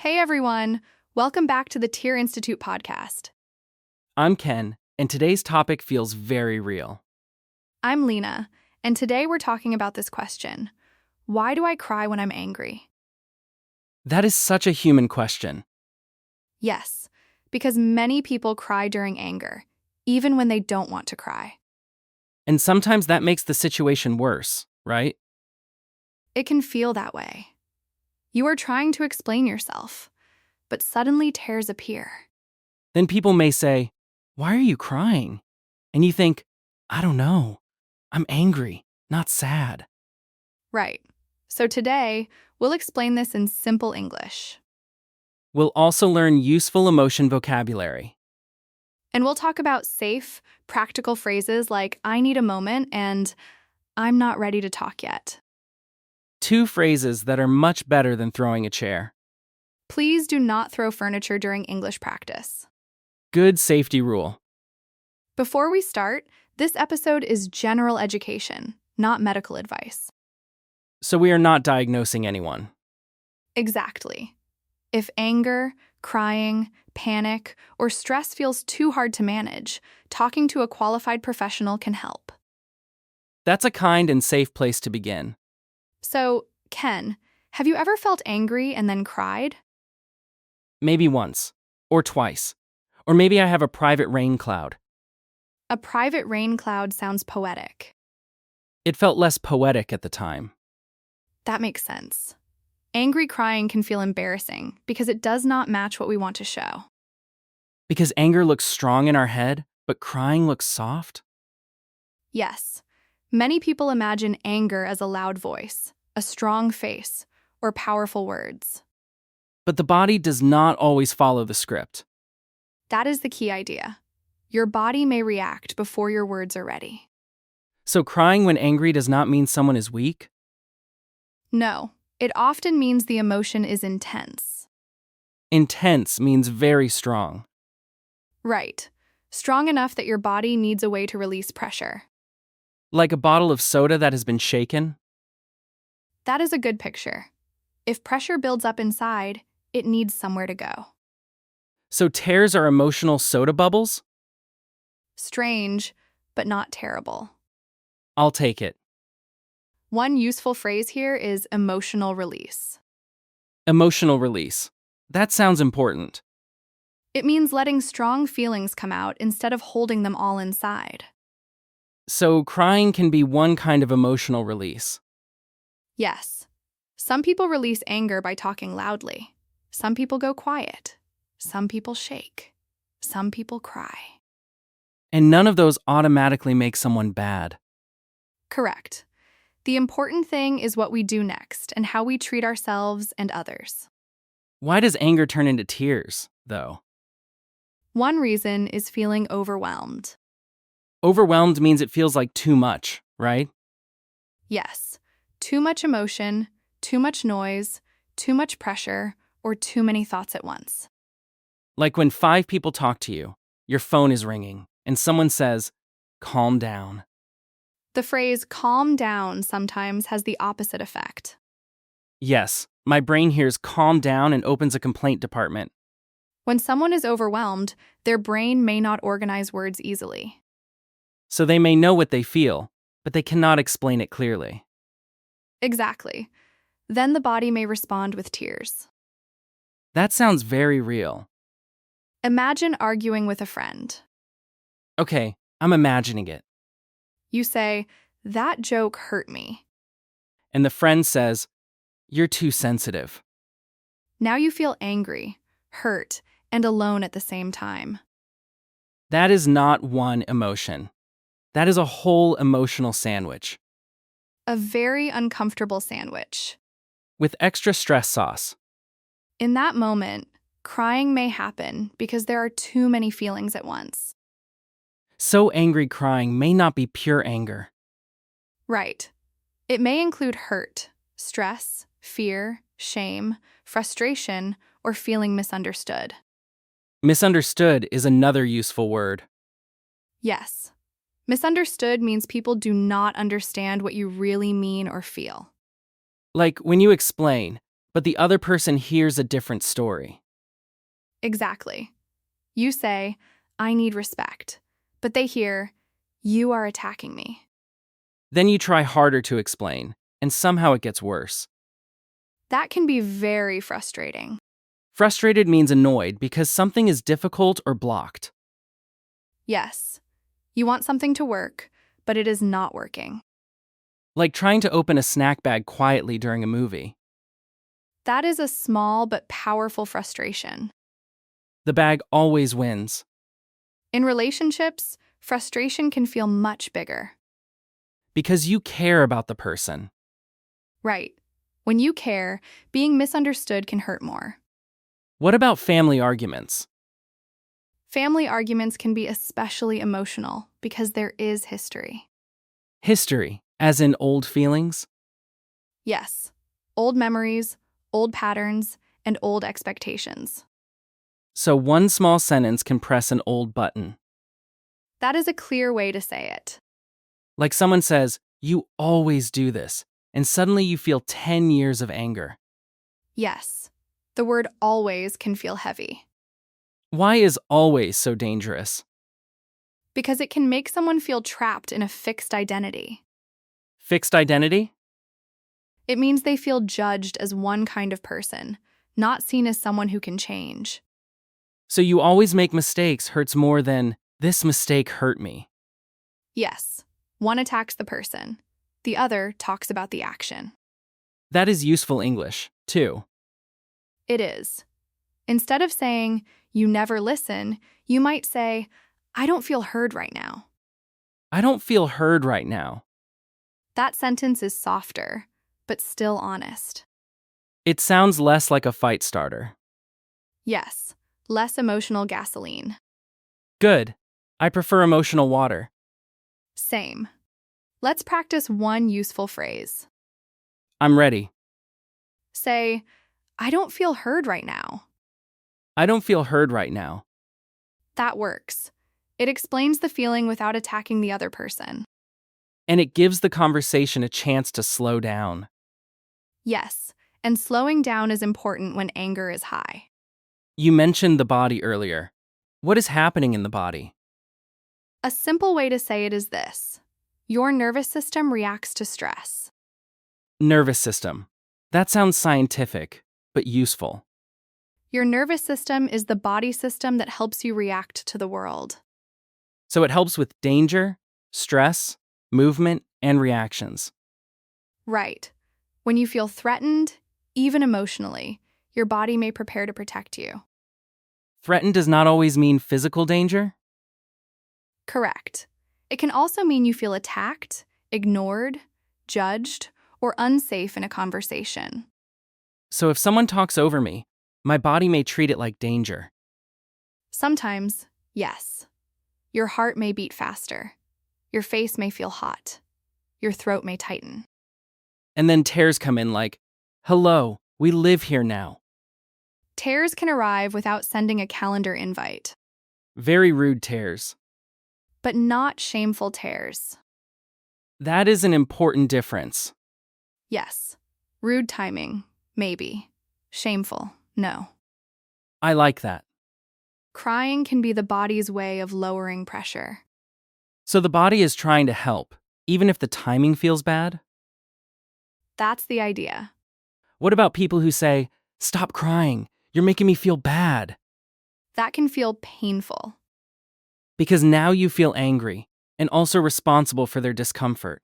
Hey everyone, welcome back to the Tear Institute podcast. I'm Ken, and today's topic feels very real. I'm Lina, and today we're talking about this question. Why do I cry when I'm angry? That is such a human question. Yes, because many people cry during anger, even when they don't want to cry. And sometimes that makes the situation worse, right? It can feel that way. You are trying to explain yourself, but suddenly tears appear. Then people may say, "Why are you crying?" And you think, "I don't know. I'm angry, not sad." Right. So today, we'll explain this in simple English. We'll also learn useful emotion vocabulary. And we'll talk about safe, practical phrases like, I need a moment and I'm not ready to talk yet. Two phrases that are much better than throwing a chair. Please do not throw furniture during English practice. Good safety rule. Before we start, this episode is general education, not medical advice. So we are not diagnosing anyone. Exactly. If anger, crying, panic, or stress feels too hard to manage, talking to a qualified professional can help. That's a kind and safe place to begin. So, Ken, have you ever felt angry and then cried? Maybe once, or twice. Or maybe I have a private rain cloud. A private rain cloud sounds poetic. It felt less poetic at the time. That makes sense. Angry crying can feel embarrassing because it does not match what we want to show. Because anger looks strong in our head, but crying looks soft? Yes, many people imagine anger as a loud voice, a strong face, or powerful words. But the body does not always follow the script. That is the key idea. Your body may react before your words are ready. So crying when angry does not mean someone is weak? No, it often means the emotion is intense. Intense means very strong. Right. Strong enough that your body needs a way to release pressure. Like a bottle of soda that has been shaken? That is a good picture. If pressure builds up inside, it needs somewhere to go. So tears are emotional soda bubbles? Strange, but not terrible. I'll take it. One useful phrase here is emotional release. Emotional release. That sounds important. It means letting strong feelings come out instead of holding them all inside. So crying can be one kind of emotional release. Yes, some people release anger by talking loudly. Some people go quiet. Some people shake. Some people cry. And none of those automatically make someone bad. Correct. The important thing is what we do next and how we treat ourselves and others. Why does anger turn into tears, though? One reason is feeling overwhelmed. Overwhelmed means it feels like too much, right? Yes, too much emotion, too much noise, too much pressure, or too many thoughts at once. Like when 5 people talk to you, your phone is ringing, and someone says, "Calm down." The phrase calm down sometimes has the opposite effect. Yes, my brain hears "calm down" and opens a complaint department. When someone is overwhelmed, their brain may not organize words easily. So they may know what they feel, but they cannot explain it clearly. Exactly. Then the body may respond with tears. That sounds very real. Imagine arguing with a friend. Okay, I'm imagining it. You say, "That joke hurt me." And the friend says, "You're too sensitive." Now you feel angry, hurt, and alone at the same time. That is not one emotion. That is a whole emotional sandwich. A very uncomfortable sandwich. With extra stress sauce. In that moment, crying may happen because there are too many feelings at once. So angry crying may not be pure anger. Right. It may include hurt, stress, fear, shame, frustration, or feeling misunderstood. Misunderstood is another useful word. Yes. Misunderstood means people do not understand what you really mean or feel. Like when you explain, but the other person hears a different story. Exactly. You say, I need respect, but they hear, you are attacking me. Then you try harder to explain, and somehow it gets worse. That can be very frustrating. Frustrated means annoyed because something is difficult or blocked. Yes, you want something to work, but it is not working. Like trying to open a snack bag quietly during a movie. That is a small but powerful frustration. The bag always wins. In relationships, frustration can feel much bigger. Because you care about the person. Right. When you care, being misunderstood can hurt more. What about family arguments? Family arguments can be especially emotional because there is history. History, as in old feelings? Yes, old memories, old patterns, and old expectations. So one small sentence can press an old button. That is a clear way to say it. Like someone says, you always do this, and suddenly you feel 10 years of anger. Yes, the word always can feel heavy Why is always so dangerous? because it can make someone feel trapped in a fixed identity. Fixed identity? It means they feel judged as one kind of person, not seen as someone who can change. So you always make mistakes hurts more than, this mistake hurt me. Yes, one attacks the person, the other talks about the action. That is useful English, too. It is. Instead of saying, you never listen, you might say, I don't feel heard right now. I don't feel heard right now. That sentence is softer, but still honest. It sounds less like a fight starter. Yes, less emotional gasoline. Good. I prefer emotional water. Same. Let's practice one useful phrase. I'm ready. Say, I don't feel heard right now. I don't feel heard right now. That works. It explains the feeling without attacking the other person. And it gives the conversation a chance to slow down. Yes, and slowing down is important when anger is high. You mentioned the body earlier. What is happening in the body? A simple way to say it is this: your nervous system reacts to stress. Nervous system. That sounds scientific, but useful. Your nervous system is the body system that helps you react to the world. So it helps with danger, stress, movement, and reactions. Right. When you feel threatened, even emotionally, your body may prepare to protect you. Threatened does not always mean physical danger. Correct. It can also mean you feel attacked, ignored, judged, or unsafe in a conversation. So if someone talks over me, my body may treat it like danger. Sometimes, yes. Your heart may beat faster. Your face may feel hot. Your throat may tighten. And then tears come in like, hello, we live here now. Tears can arrive without sending a calendar invite, Very rude tears. but not shameful tears. That is an important difference. Yes. Rude timing, maybe. Shameful, no. I like that. Crying can be the body's way of lowering pressure. So the body is trying to help, even if the timing feels bad? That's the idea. What about people who say, stop crying, you're making me feel bad? That can feel painful. Because now you feel angry and also responsible for their discomfort.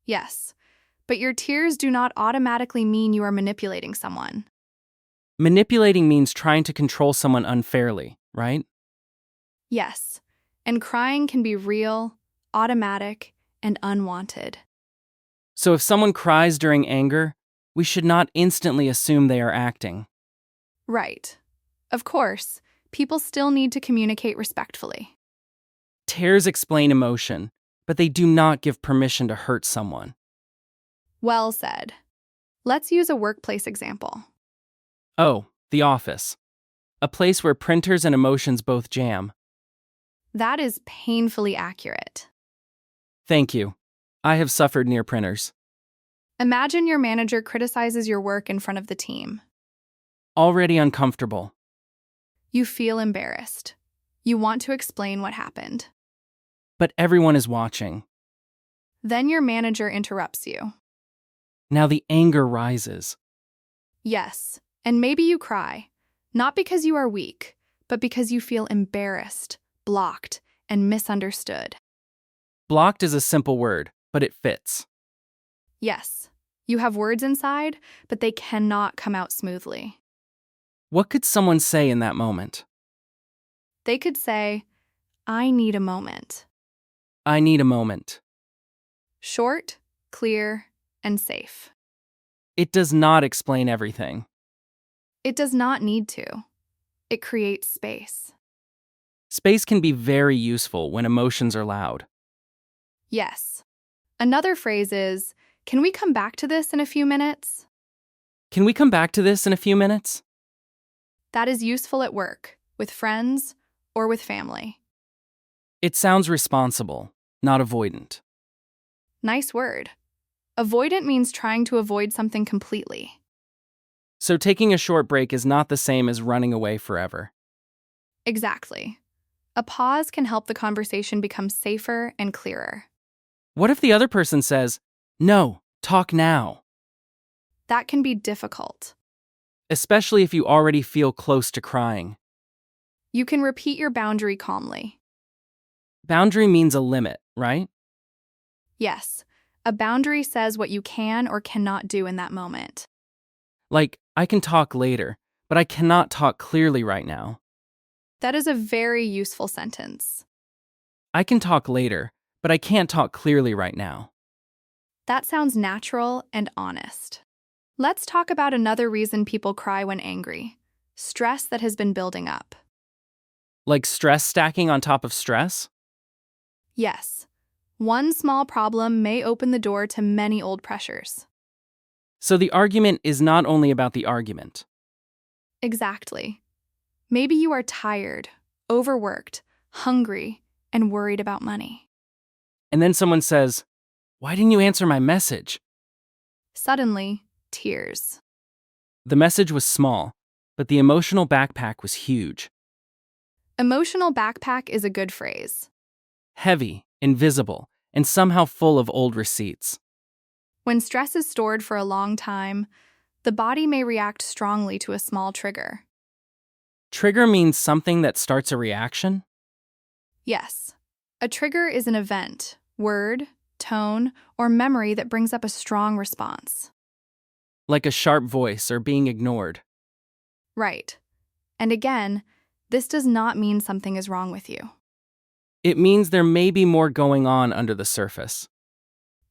Yes, but your tears do not automatically mean you are manipulating someone. Manipulating means trying to control someone unfairly, right? Yes, and crying can be real, automatic, and unwanted. So if someone cries during anger, we should not instantly assume they are acting. Right. Of course, people still need to communicate respectfully. Tears explain emotion, but they do not give permission to hurt someone. Well said. Let's use a workplace example. Oh, the office. A place where printers and emotions both jam. That is painfully accurate. Thank you. I have suffered near printers. Imagine your manager criticizes your work in front of the team. Already uncomfortable. You feel embarrassed. You want to explain what happened. But everyone is watching. Then your manager interrupts you. Now the anger rises. Yes, and maybe you cry, not because you are weak, but because you feel embarrassed, blocked, and misunderstood. Blocked is a simple word, but it fits. Yes, you have words inside, but they cannot come out smoothly. What could someone say in that moment? They could say, I need a moment. I need a moment. Short, clear, and safe. It does not explain everything. It does not need to. It creates space. Space can be very useful when emotions are loud. Yes. Another phrase is, can we come back to this in a few minutes? Can we come back to this in a few minutes? That is useful at work, with friends, or with family. It sounds responsible, not avoidant. Nice word. Avoidant means trying to avoid something completely. So taking a short break is not the same as running away forever. Exactly. A pause can help the conversation become safer and clearer. What if the other person says, "No, talk now," That can be difficult. especially if you already feel close to crying? You can repeat your boundary calmly. Boundary means a limit, right? Yes, a boundary says what you can or cannot do in that moment. Like, I can talk later, but I cannot talk clearly right now. That is a very useful sentence. I can talk later, but I can't talk clearly right now. That sounds natural and honest. Let's talk about another reason people cry when angry: stress that has been building up. Like stress stacking on top of stress? Yes, one small problem may open the door to many old pressures. So the argument is not only about the argument. Exactly. Maybe you are tired, overworked, hungry, and worried about money. And then someone says, "Why didn't you answer my message?" Suddenly, tears. The message was small, but the emotional backpack was huge. Emotional backpack is a good phrase. Heavy, invisible, and somehow full of old receipts. When stress is stored for a long time, the body may react strongly to a small trigger. Trigger means something that starts a reaction? Yes, a trigger is an event, word, tone, or memory that brings up a strong response. Like a sharp voice or being ignored. Right. And again, this does not mean something is wrong with you. It means there may be more going on under the surface.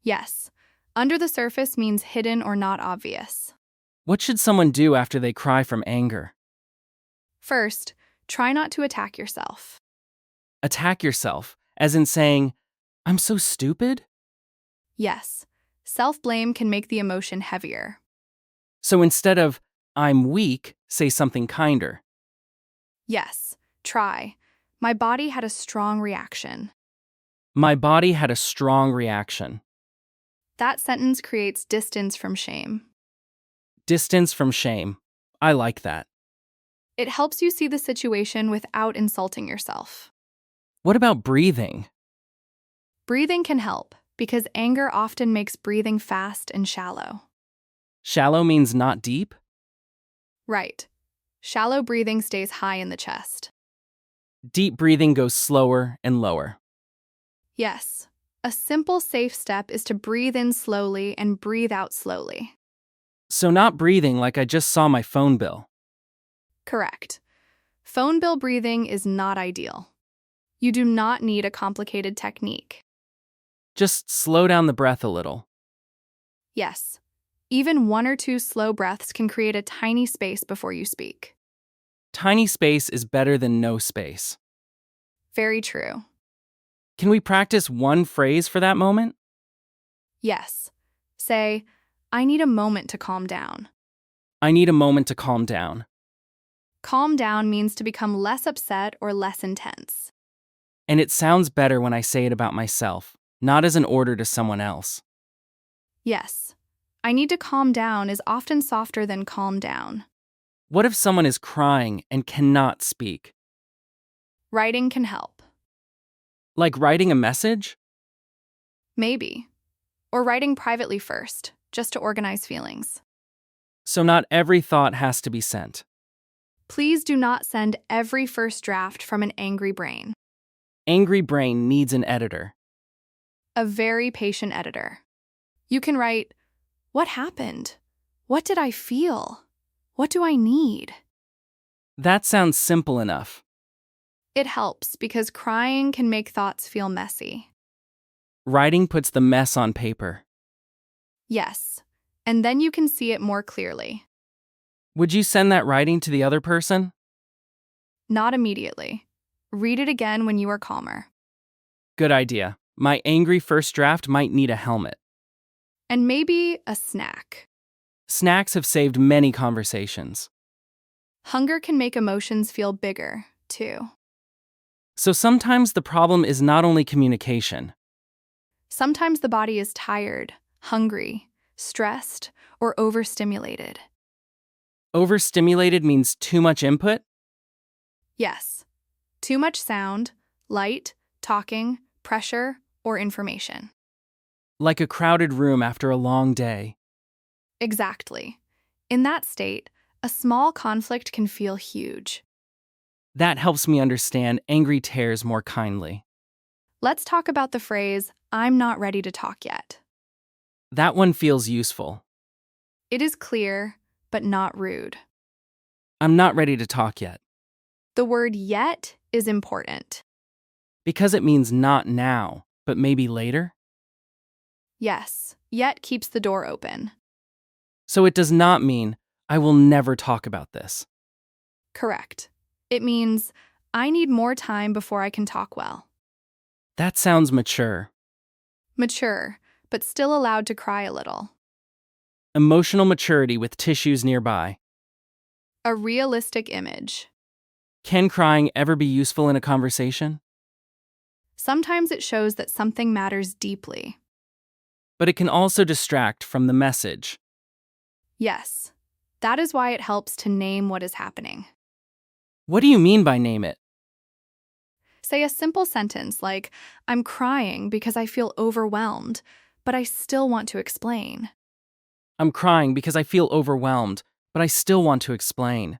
Yes, under the surface means hidden or not obvious. What should someone do after they cry from anger? First, try not to attack yourself. Attack yourself, as in saying, "I'm so stupid?" Yes, self-blame can make the emotion heavier. So instead of, "I'm weak," say something kinder. Yes, try. My body had a strong reaction. My body had a strong reaction. That sentence creates distance from shame. Distance from shame. I like that. It helps you see the situation without insulting yourself. What about breathing? Breathing can help because anger often makes breathing fast and shallow. Shallow means not deep? Right. Shallow breathing stays high in the chest. Deep breathing goes slower and lower. Yes. A simple, safe step is to breathe in slowly and breathe out slowly. So not breathing like I just saw my phone bill. Correct. Phone bill breathing is not ideal. You do not need a complicated technique. Just slow down the breath a little. Yes. Even 1 or 2 slow breaths can create a tiny space before you speak. Tiny space is better than no space. Very true. Can we practice one phrase for that moment? Yes. Say, I need a moment to calm down. I need a moment to calm down. Calm down means to become less upset or less intense. And it sounds better when I say it about myself, not as an order to someone else. Yes. I need to calm down is often softer than calm down. What if someone is crying and cannot speak? Writing can help. Like writing a message? Maybe. Or writing privately first, just to organize feelings. So not every thought has to be sent. Please do not send every first draft from an angry brain. Angry brain needs an editor. A very patient editor. You can write, "What happened? What did I feel? What do I need?" That sounds simple enough. It helps because crying can make thoughts feel messy. Writing puts the mess on paper. Yes, and then you can see it more clearly. Would you send that writing to the other person? Not immediately. Read it again when you are calmer. Good idea. My angry first draft might need a helmet. And maybe a snack. Snacks have saved many conversations. Hunger can make emotions feel bigger, too. So sometimes the problem is not only communication. Sometimes the body is tired, hungry, stressed, or overstimulated. Overstimulated means too much input? Yes. Too much sound, light, talking, pressure, or information. Like a crowded room after a long day. Exactly. In that state, a small conflict can feel huge. That helps me understand angry tears more kindly. Let's talk about the phrase, "I'm not ready to talk yet." That one feels useful. It is clear, but not rude. I'm not ready to talk yet. The word yet is important. Because it means not now, but maybe later? Yes, yet keeps the door open. So it does not mean I will never talk about this. Correct. It means, I need more time before I can talk well. That sounds mature. Mature, but still allowed to cry a little. Emotional maturity with tissues nearby. A realistic image. Can crying ever be useful in a conversation? Sometimes it shows that something matters deeply. But it can also distract from the message. Yes, that is why it helps to name what is happening. What do you mean by name it? Say a simple sentence like, "I'm crying because I feel overwhelmed, but I still want to explain." I'm crying because I feel overwhelmed, but I still want to explain.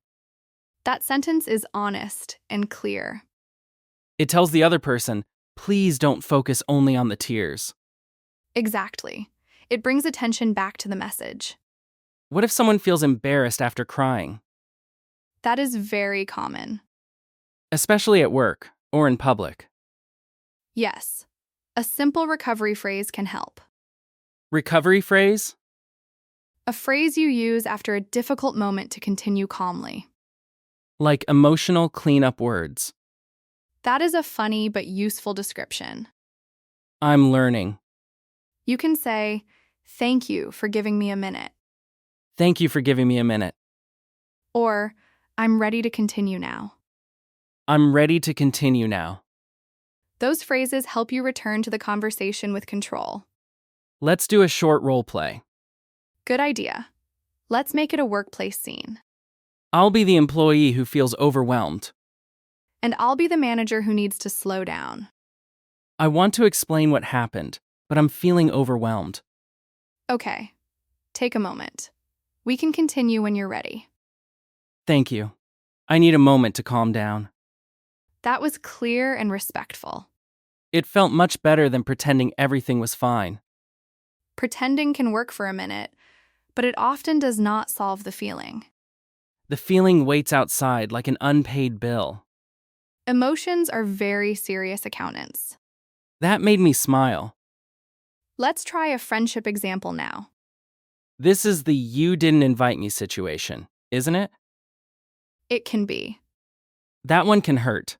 That sentence is honest and clear. It tells the other person, please don't focus only on the tears. Exactly. It brings attention back to the message. What if someone feels embarrassed after crying? That is very common. Especially at work or in public. Yes, a simple recovery phrase can help. Recovery phrase? A phrase you use after a difficult moment to continue calmly. Like emotional cleanup words. That is a funny but useful description. I'm learning. You can say, "Thank you for giving me a minute." Thank you for giving me a minute. Or, "I'm ready to continue now." I'm ready to continue now. Those phrases help you return to the conversation with control. Let's do a short role play. Good idea. Let's make it a workplace scene. I'll be the employee who feels overwhelmed. And I'll be the manager who needs to slow down. I want to explain what happened, but I'm feeling overwhelmed. Okay, take a moment. We can continue when you're ready. Thank you. I need a moment to calm down. That was clear and respectful. It felt much better than pretending everything was fine. Pretending can work for a minute, but it often does not solve the feeling. The feeling waits outside like an unpaid bill. Emotions are very serious accountants. That made me smile. Let's try a friendship example now. This is the you didn't invite me situation, isn't it? It can be. That one can hurt.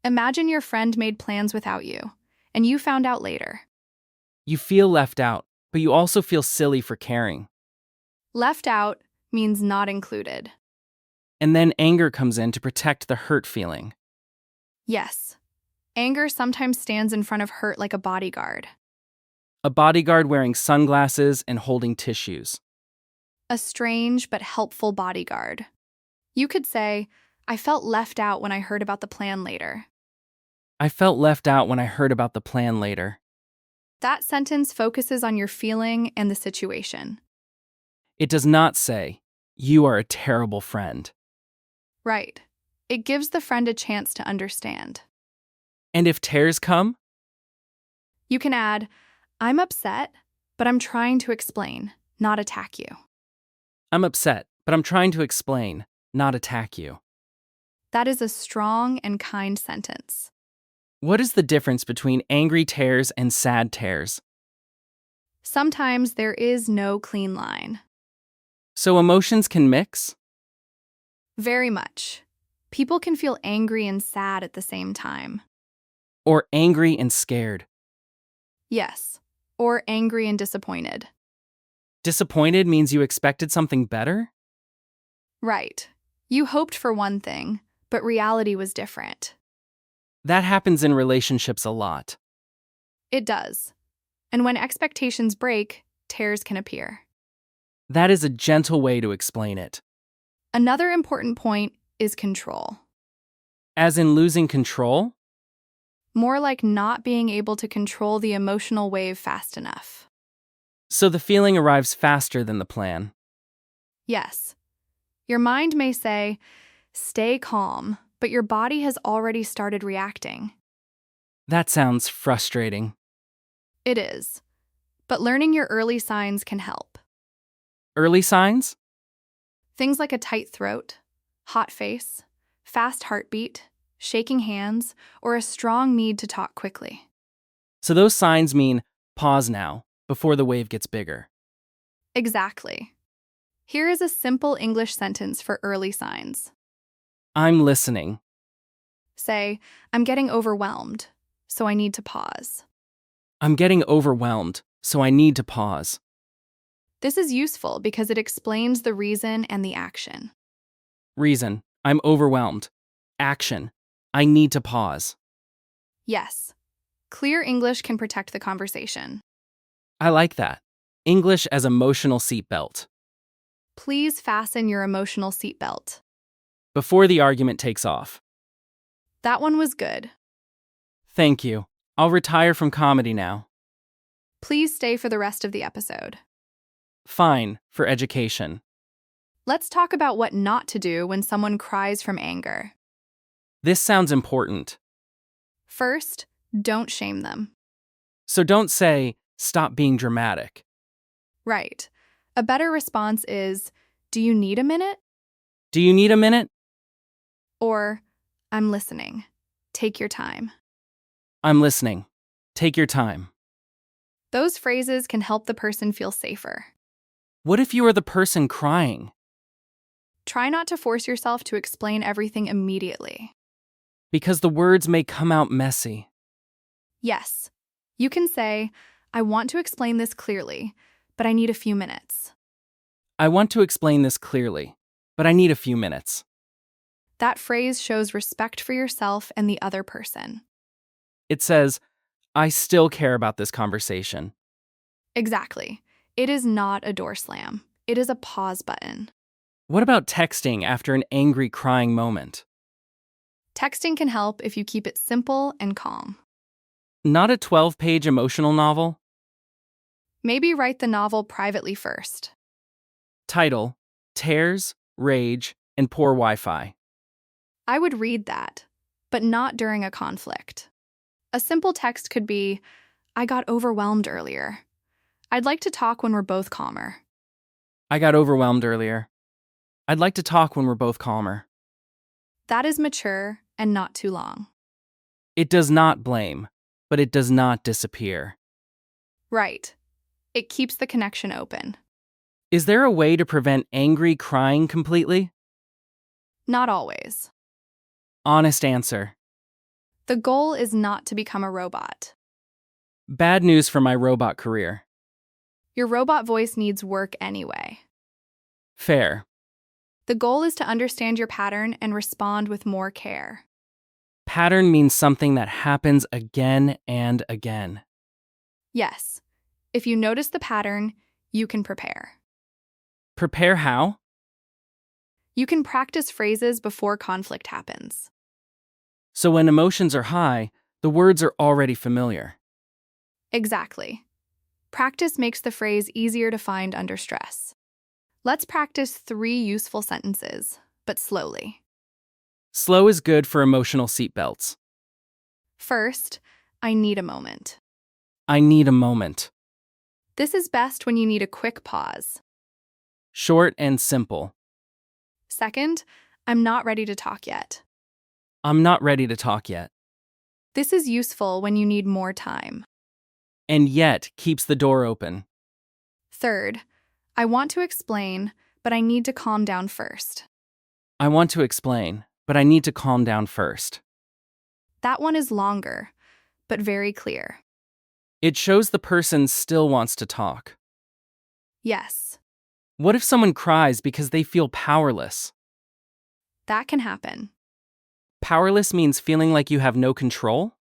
Imagine your friend made plans without you, and you found out later. You feel left out, but you also feel silly for caring. Left out means not included. And then anger comes in to protect the hurt feeling. Yes, anger sometimes stands in front of hurt like a bodyguard. A bodyguard wearing sunglasses and holding tissues. A strange but helpful bodyguard. You could say, I felt left out when I heard about the plan later. I felt left out when I heard about the plan later. That sentence focuses on your feeling and the situation. It does not say, you are a terrible friend. Right. It gives the friend a chance to understand. And if tears come? You can add, I'm upset, but I'm trying to explain, not attack you. I'm upset, but I'm trying to explain, not attack you. That is a strong and kind sentence. What is the difference between angry tears and sad tears? Sometimes there is no clean line. So emotions can mix? Very much. People can feel angry and sad at the same time. Or angry and scared? Yes. Or angry and disappointed. Disappointed means you expected something better? Right. You hoped for one thing, but reality was different. That happens in relationships a lot. It does. And when expectations break, tears can appear. That is a gentle way to explain it. Another important point is control. As in losing control? More like not being able to control the emotional wave fast enough. So the feeling arrives faster than the plan. Yes. Your mind may say, stay calm, but your body has already started reacting. That sounds frustrating. It is. But learning your early signs can help. Early signs? Things like a tight throat, hot face, fast heartbeat, shaking hands, or a strong need to talk quickly. So those signs mean pause now, before the wave gets bigger. Exactly. Here is a simple English sentence for early signs. I'm listening. Say, I'm getting overwhelmed, so I need to pause. I'm getting overwhelmed, so I need to pause. This is useful because it explains the reason and the action. Reason, I'm overwhelmed. Action, I need to pause. Yes. Clear English can protect the conversation. I like that. English as emotional seatbelt. Please fasten your emotional seatbelt. Before the argument takes off. That one was good. Thank you. I'll retire from comedy now. Please stay for the rest of the episode. Fine, for education. Let's talk about what not to do when someone cries from anger. This sounds important. First, don't shame them. So don't say, stop being dramatic. Right. A better response is, do you need a minute? Do you need a minute? Or, I'm listening. Take your time. I'm listening. Take your time. Those phrases can help the person feel safer. What if you are the person crying? Try not to force yourself to explain everything immediately. Because the words may come out messy. Yes, you can say, I want to explain this clearly, but I need a few minutes. I want to explain this clearly, but I need a few minutes. That phrase shows respect for yourself and the other person. It says, I still care about this conversation. Exactly. It is not a door slam. It is a pause button. What about texting after an angry crying moment? Texting can help if you keep it simple and calm. Not a 12-page emotional novel? Maybe write the novel privately first. Title, Tears, Rage, and Poor Wi-Fi. I would read that, but not during a conflict. A simple text could be, I got overwhelmed earlier. I'd like to talk when we're both calmer. I got overwhelmed earlier. I'd like to talk when we're both calmer. That is mature and not too long. It does not blame, but it does not disappear. Right. It keeps the connection open. Is there a way to prevent angry crying completely? Not always. Honest answer. The goal is not to become a robot. Bad news for my robot career. Your robot voice needs work anyway. Fair. The goal is to understand your pattern and respond with more care. Pattern means something that happens again and again. Yes, If you notice the pattern, you can prepare. Prepare how? You can practice phrases before conflict happens. So when emotions are high, the words are already familiar. Exactly. Practice makes the phrase easier to find under stress. Let's practice 3 useful sentences, but slowly. Slow is good for emotional seatbelts. First, I need a moment. I need a moment. This is best when you need a quick pause. Short and simple. Second, I'm not ready to talk yet. I'm not ready to talk yet. This is useful when you need more time. And yet keeps the door open. Third, I want to explain, but I need to calm down first. I want to explain, but I need to calm down first. That one is longer, but very clear. It shows the person still wants to talk. Yes, What if someone cries because they feel powerless? that can happen. Powerless means feeling like you have no control?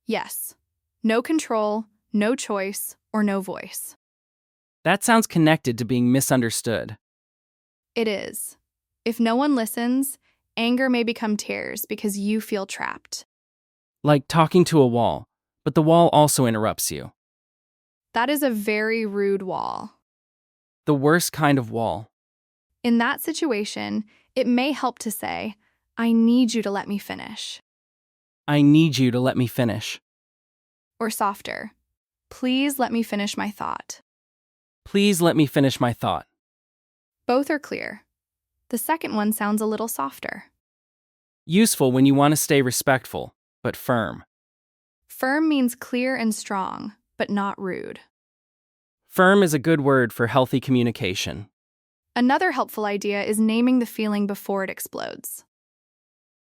Yes, no control, no choice, or no voice. That sounds connected to being misunderstood. It is. If no one listens, anger may become tears because you feel trapped. Like talking to a wall, but the wall also interrupts you. That is a very rude wall. The worst kind of wall. In that situation, it may help to say, I need you to let me finish. I need you to let me finish. Or softer, please let me finish my thought. Please let me finish my thought. Both are clear. The second one sounds a little softer. Useful when you want to stay respectful, but firm. Firm means clear and strong, but not rude. Firm is a good word for healthy communication. Another helpful idea is naming the feeling before it explodes.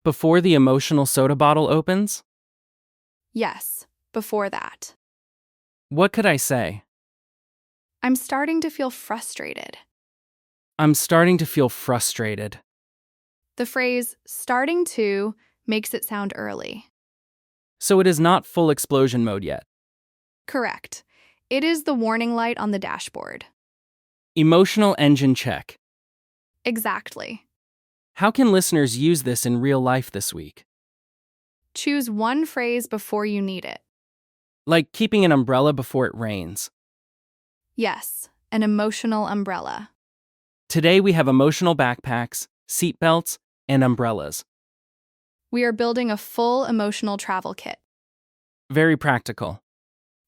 Before the emotional soda bottle opens? Yes, before that. What could I say? I'm starting to feel frustrated. I'm starting to feel frustrated. The phrase starting to makes it sound early. So it is not full explosion mode yet. Correct. It is the warning light on the dashboard. Emotional engine check. Exactly. How can listeners use this in real life this week? Choose one phrase before you need it. Like keeping an umbrella before it rains. Yes, an emotional umbrella. Today we have emotional backpacks, seatbelts, and umbrellas. We are building a full emotional travel kit. Very practical.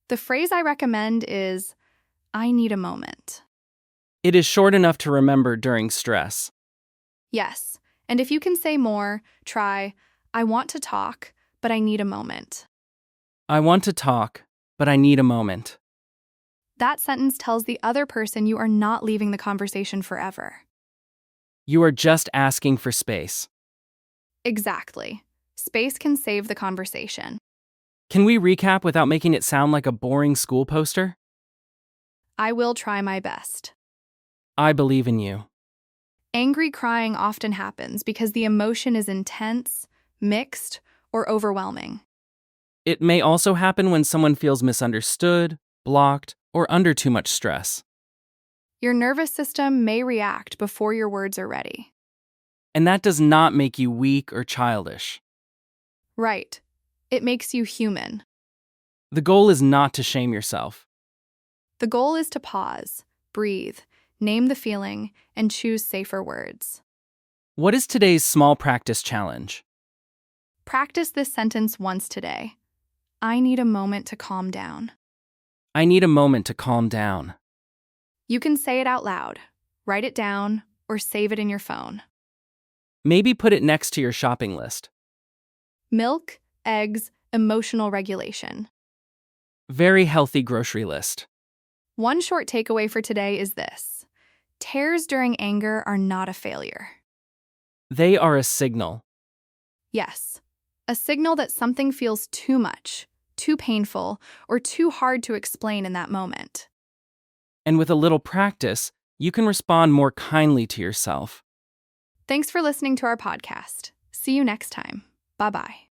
The phrase I recommend is, I need a moment. It is short enough to remember during stress. Yes, and if you can say more, try, I want to talk, but I need a moment. I want to talk, but I need a moment. That sentence tells the other person you are not leaving the conversation forever. You are just asking for space. Exactly. Space can save the conversation. Can we recap without making it sound like a boring school poster? I will try my best. I believe in you. Angry crying often happens because the emotion is intense, mixed, or overwhelming. It may also happen when someone feels misunderstood, blocked, or under too much stress. Your nervous system may react before your words are ready. And that does not make you weak or childish. Right. It makes you human. The goal is not to shame yourself. The goal is to pause, breathe, name the feeling, and choose safer words. What is today's small practice challenge? Practice this sentence once today. I need a moment to calm down. I need a moment to calm down. You can say it out loud, write it down, or save it in your phone. Maybe put it next to your shopping list. Milk, eggs, emotional regulation. Very healthy grocery list. One short takeaway for today is this. Tears during anger are not a failure. They are a signal. Yes, a signal that something feels too much, too painful, or too hard to explain in that moment. And with a little practice, you can respond more kindly to yourself. Thanks for listening to our podcast. See you next time. Bye-bye.